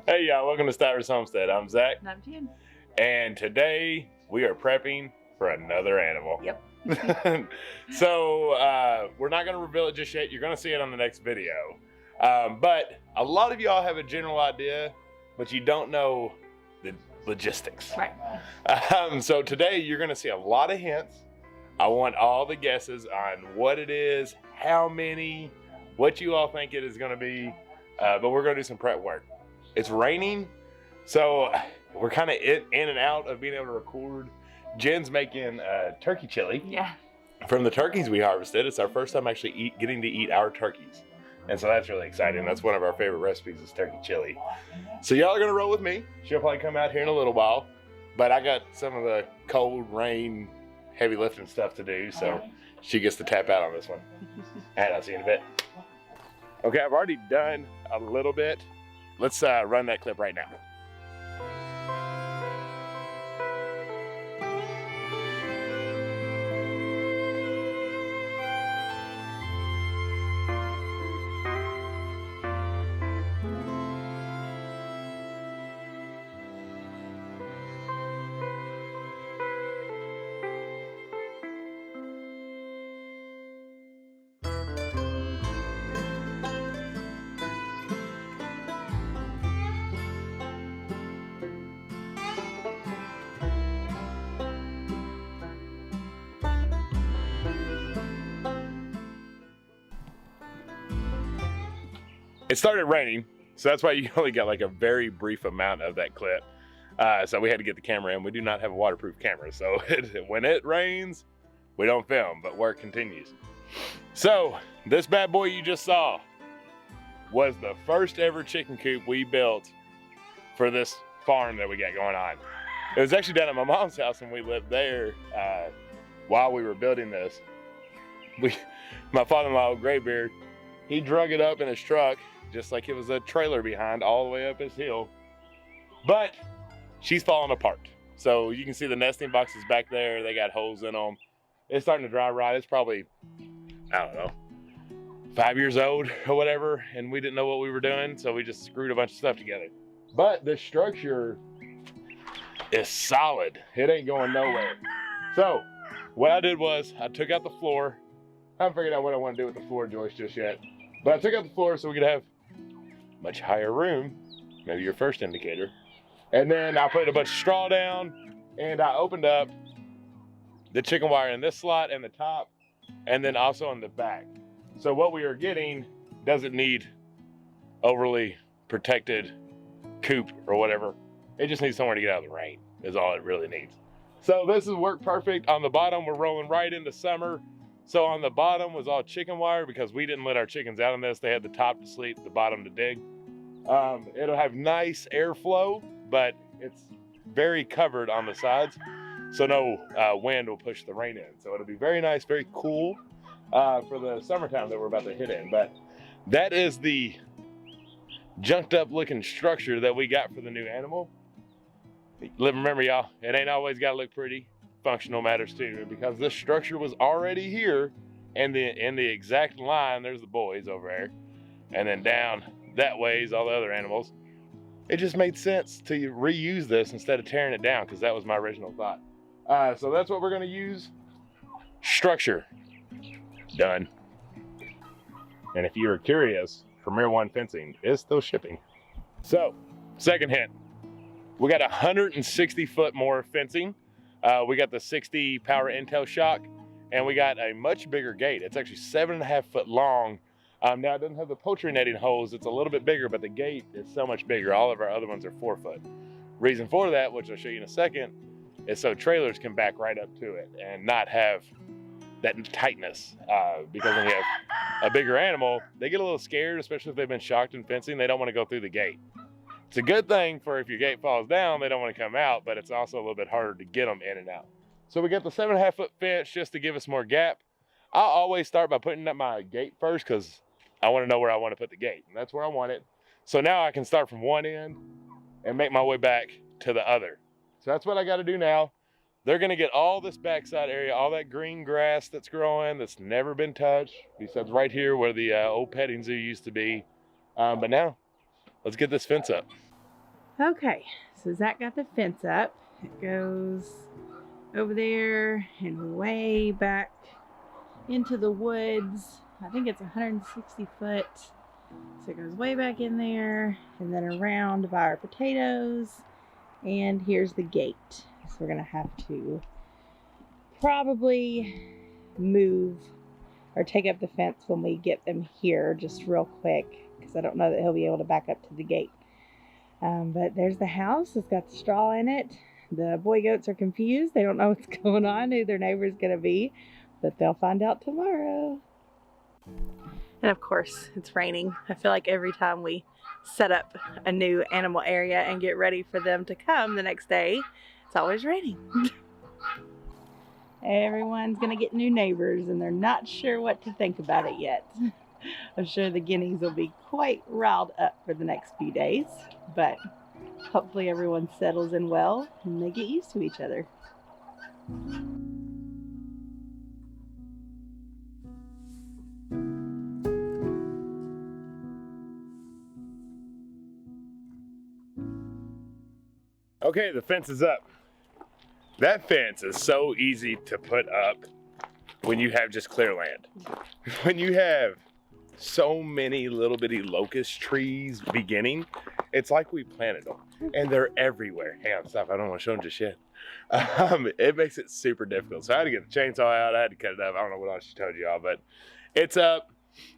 Hey y'all, welcome to Stivers Homestead. I'm Zach. And I'm Jen. And today we are prepping for another animal. Yep. So we're not going to reveal it just yet. You're going to see it on the next video. But a lot of y'all have a general idea, but you don't know the logistics. Right. So today you're going to see a lot of hints. I want all the guesses on what it is, how many, what you all think it is going to be. But we're going to do some prep work. It's raining, so we're kind of in and out of being able to record. Jen's making turkey chili. Yeah. From the turkeys we harvested. It's our first time actually getting to eat our turkeys. And so that's really exciting. That's one of our favorite recipes is turkey chili. So y'all are going to roll with me. She'll probably come out here in a little while. But I got some of the cold, rain, heavy lifting stuff to do. So she gets to tap out on this one. And I'll see you in a bit. Okay, I've already done a little bit. Let's run that clip right now. It started raining, so that's why you only got like a very brief amount of that clip. So we had to get the camera in. We do not have a waterproof camera, so when it rains, we don't film, but work continues. So this bad boy you just saw was the first ever chicken coop we built for this farm that we got going on. It was actually down at my mom's house when we lived there while we were building this. My father-in-law, Graybeard, he drug it up in his truck just like it was a trailer behind all the way up his hill. But she's falling apart. So you can see the nesting boxes back there. They got holes in them. It's starting to dry rot. It's probably, I don't know, 5 years old or whatever. And we didn't know what we were doing. So we just screwed a bunch of stuff together. But the structure is solid. It ain't going nowhere. So what I did was I took out the floor. I haven't figured out what I want to do with the floor joist just yet. But I took out the floor so we could have much higher room, maybe your first indicator. And then I put a bunch of straw down and I opened up the chicken wire in this slot and the top, and then also in the back. So what we are getting doesn't need overly protected coop or whatever. It just needs somewhere to get out of the rain is all it really needs. So this has worked perfect. On the bottom, we're rolling right into summer. So on the bottom was all chicken wire because we didn't let our chickens out on this. They had the top to sleep, the bottom to dig. It'll have nice airflow, but it's very covered on the sides. So no wind will push the rain in. So it'll be very nice, very cool for the summertime that we're about to hit in. But that is the junked up looking structure that we got for the new animal. Remember y'all, it ain't always gotta look pretty. Functional matters too, because this structure was already here and in the exact line. There's the boys over there, and then down that way is all the other animals. It just made sense to reuse this instead of tearing it down, because that was my original thought. So that's what we're going to use. Structure done. And if you're curious, Premier One Fencing is still shipping. So second hint, we got 160 foot more fencing. We got the 60 power Intel shock, and we got a much bigger gate. It's actually 7.5 foot long. Now it doesn't have the poultry netting holes. It's a little bit bigger, but the gate is so much bigger. All of our other ones are 4 foot. Reason for that, which I'll show you in a second, is so trailers can back right up to it and not have that tightness. Because when you have a bigger animal, they get a little scared, especially if they've been shocked in fencing. They don't want to go through the gate. It's a good thing for if your gate falls down, they don't want to come out, but it's also a little bit harder to get them in and out. So we got the 7.5 foot fence just to give us more gap. I always start by putting up my gate first because I want to know where I want to put the gate, and that's where I want it. So now I can start from one end and make my way back to the other. So that's what I got to do now. They're going to get all this backside area, all that green grass that's growing that's never been touched, besides right here where the old petting zoo used to be. But now, let's get this fence up. Okay, so Zach got the fence up. It goes over there and way back into the woods. I think it's 160 foot. So it goes way back in there and then around by our potatoes. And here's the gate. So we're gonna have to probably move or take up the fence when we get them here just real quick, because I don't know that he'll be able to back up to the gate. But there's the house. It's got the straw in it. The boy goats are confused. They don't know what's going on, who their neighbor's gonna be, but they'll find out tomorrow. And of course, it's raining. I feel like every time we set up a new animal area and get ready for them to come the next day, it's always raining. Everyone's gonna get new neighbors and they're not sure what to think about it yet. I'm sure the guineas will be quite riled up for the next few days, but hopefully everyone settles in well and they get used to each other. Okay, the fence is up. That fence is so easy to put up when you have just clear land. When you have so many little bitty locust trees beginning, it's like we planted them and they're everywhere. Hang on, stop, I don't want to show them just yet. It makes it super difficult. So I had to get the chainsaw out, I had to cut it up. I don't know what else she told y'all, but it's up.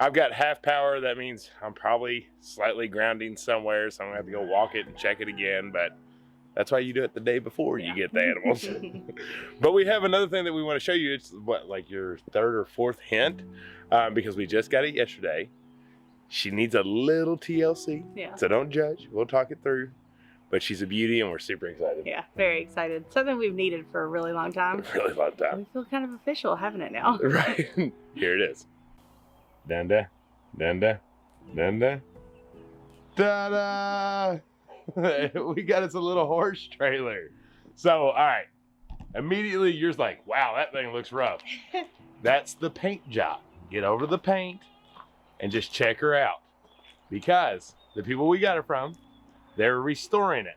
I've got half power. That means I'm probably slightly grounding somewhere, so I'm gonna have to go walk it and check it again, but that's why you do it the day before you get the animals. But we have another thing that we want to show you. It's what, like your third or fourth hint, because we just got it yesterday. She needs a little TLC, so don't judge. We'll talk it through. But she's a beauty and we're super excited. Yeah, very excited. Something we've needed for a really long time. A really long time. We feel kind of official having it now. Right. Here it is. Dunda, dunda, dunda. Ta-da! We got us a little horse trailer. So, all right. Immediately, you're like, wow, that thing looks rough. That's the paint job. Get over the paint and just check her out. Because the people we got it from, they're restoring it.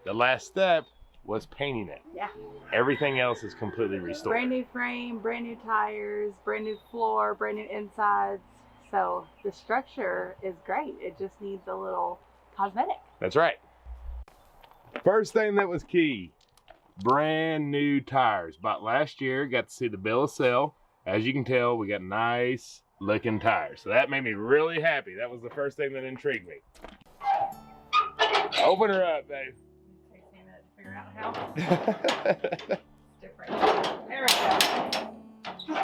The last step was painting it. Yeah. Everything else is completely restored. Brand new frame, brand new tires, brand new floor, brand new insides. So the structure is great. It just needs a little cosmetic. That's right. First thing that was key, brand new tires. Bought last year, got to see the bill of sale. As you can tell, we got nice looking tires. So that made me really happy. That was the first thing that intrigued me. Open her up, babe. Figure out how different. There we go.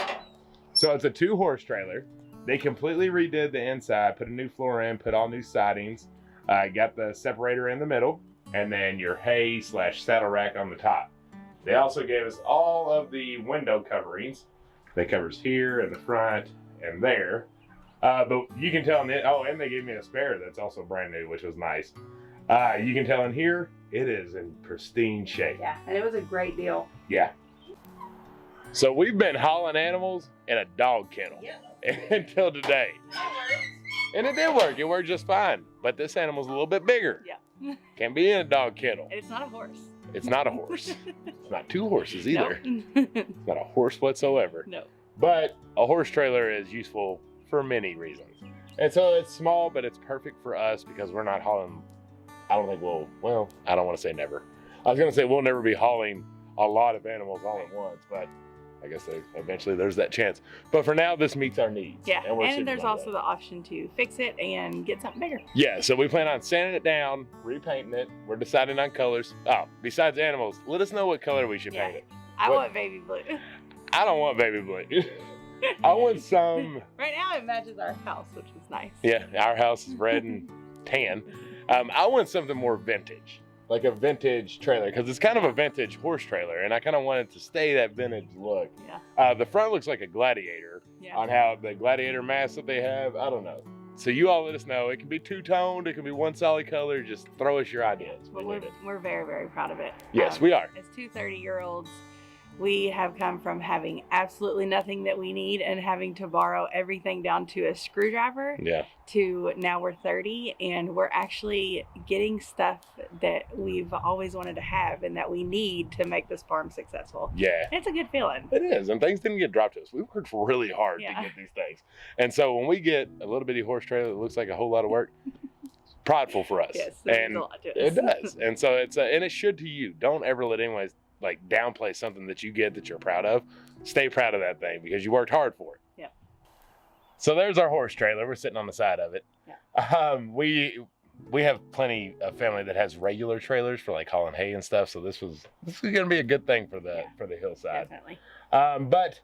So it's a 2-horse trailer. They completely redid the inside, put a new floor in, put all new sidings, got the separator in the middle, and then your hay / saddle rack on the top. They also gave us all of the window coverings. That covers here and the front and there. But you can tell in it, oh, and they gave me a spare that's also brand new, which was nice. You can tell in here, it is in pristine shape. Yeah, and it was a great deal. Yeah. So we've been hauling animals in a dog kennel until today. And it did work. It worked just fine. But this animal's a little bit bigger. Yeah. Can be in a dog kennel. And it's not a horse. It's not a horse. It's not 2 horses either. Nope. It's not a horse whatsoever. No. But a horse trailer is useful for many reasons. And so it's small, but it's perfect for us because we're not hauling. I don't think well, I don't want to say never. I was going to say we'll never be hauling a lot of animals all at once, but I guess eventually there's that chance. But for now, this meets our needs. Yeah, and there's also the option to fix it and get something bigger. Yeah, so we plan on sanding it down, repainting it. We're deciding on colors. Oh, besides animals, let us know what color we should paint it. I want baby blue. I don't want baby blue. I want some. Right now it matches our house, which is nice. Yeah, our house is red and tan. I want something more vintage, like a vintage trailer, because it's kind of a vintage horse trailer, and I kind of want it to stay that vintage look. Yeah. The front looks like a gladiator on how the gladiator mask that they have. I don't know. So you all let us know. It can be 2-toned. It can be one solid color. Just throw us your ideas. But we're very, very proud of it. Yes, we are. As 2 30-year-olds, We have come from having absolutely nothing that we need and having to borrow everything down to a screwdriver to now we're 30 and we're actually getting stuff that we've always wanted to have and that we need to make this farm successful. Yeah. It's a good feeling. It is. And things didn't get dropped to us. We worked really hard to get these things. And so when we get a little bitty horse trailer that looks like a whole lot of work, prideful for us. Yes, and a lot to us. It does. And so it's and it should to you. Don't ever let anyone like downplay something that you get that you're proud of. Stay proud of that thing because you worked hard for it. Yep. So there's our horse trailer. We're sitting on the side of it. Yeah. We have plenty of family that has regular trailers for like hauling hay and stuff. So this is gonna be a good thing for the hillside. Definitely. But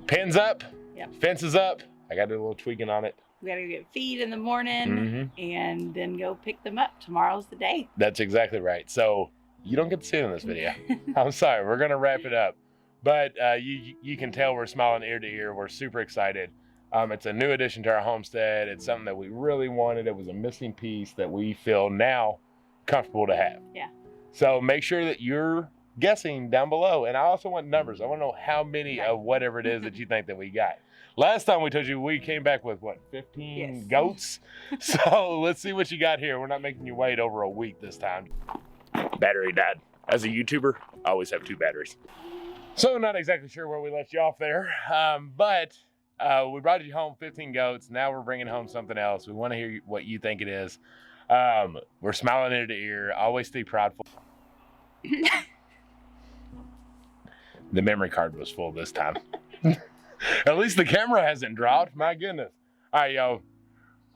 pins up, Yep. fences up. I got to do a little tweaking on it. We gotta go get feed in the morning and then go pick them up. Tomorrow's the day. That's exactly right. So you don't get to see it in this video. I'm sorry. We're gonna wrap it up, but you can tell we're smiling ear to ear. We're super excited. It's a new addition to our homestead. It's something that we really wanted. It was a missing piece that we feel now comfortable to have. Yeah. So make sure that you're guessing down below, and I also want numbers. I want to know how many of whatever it is that you think that we got. Last time we told you we came back with what, 15 goats? So let's see what you got here. We're not making you wait over a week this time. Battery died. As a YouTuber, I always have 2 batteries. So not exactly sure where we left you off there, but we brought you home 15 goats. Now we're bringing home something else. We want to hear what you think it is. We're smiling ear to ear. Always stay prideful. The memory card was full this time. At least the camera hasn't dropped. My goodness. All right, yo.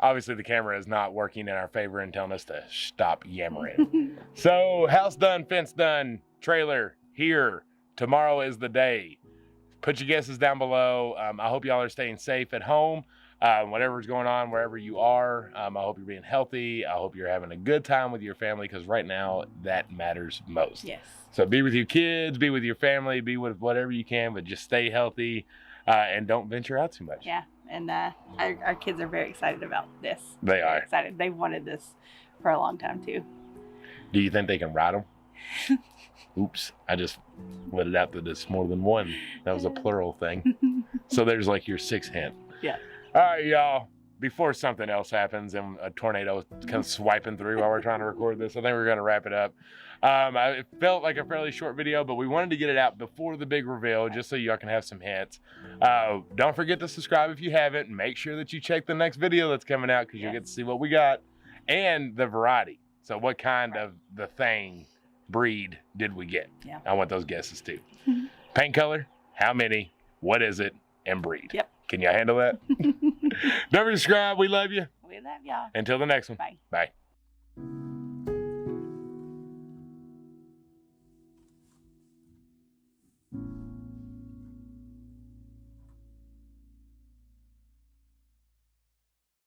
Obviously, the camera is not working in our favor and telling us to stop yammering. So, house done, fence done, trailer here. Tomorrow is the day. Put your guesses down below. I hope y'all are staying safe at home. Whatever's going on, wherever you are, I hope you're being healthy. I hope you're having a good time with your family because right now, that matters most. Yes. So, be with your kids, be with your family, be with whatever you can, but just stay healthy and don't venture out too much. Yeah. And our kids are very excited about this. They are. Excited. They've wanted this for a long time, too. Do you think they can ride them? Oops, I just let it out that it's more than one. That was a plural thing. So there's like your 6th hint. Yeah. All right, y'all. Before something else happens and a tornado comes swiping through while we're trying to record this, I think we're going to wrap it up. It felt like a fairly short video, but we wanted to get it out before the big reveal just so y'all can have some hints. Don't forget to subscribe if you haven't. Make sure that you check the next video that's coming out because you'll get to see what we got and the variety. So what kind of the thing breed did we get? Yeah. I want those guesses too. Paint color, how many, what is it, and breed. Yep. Can y'all handle that? Don't forget to subscribe. We love you. We love y'all. Until the next one. Bye. Bye.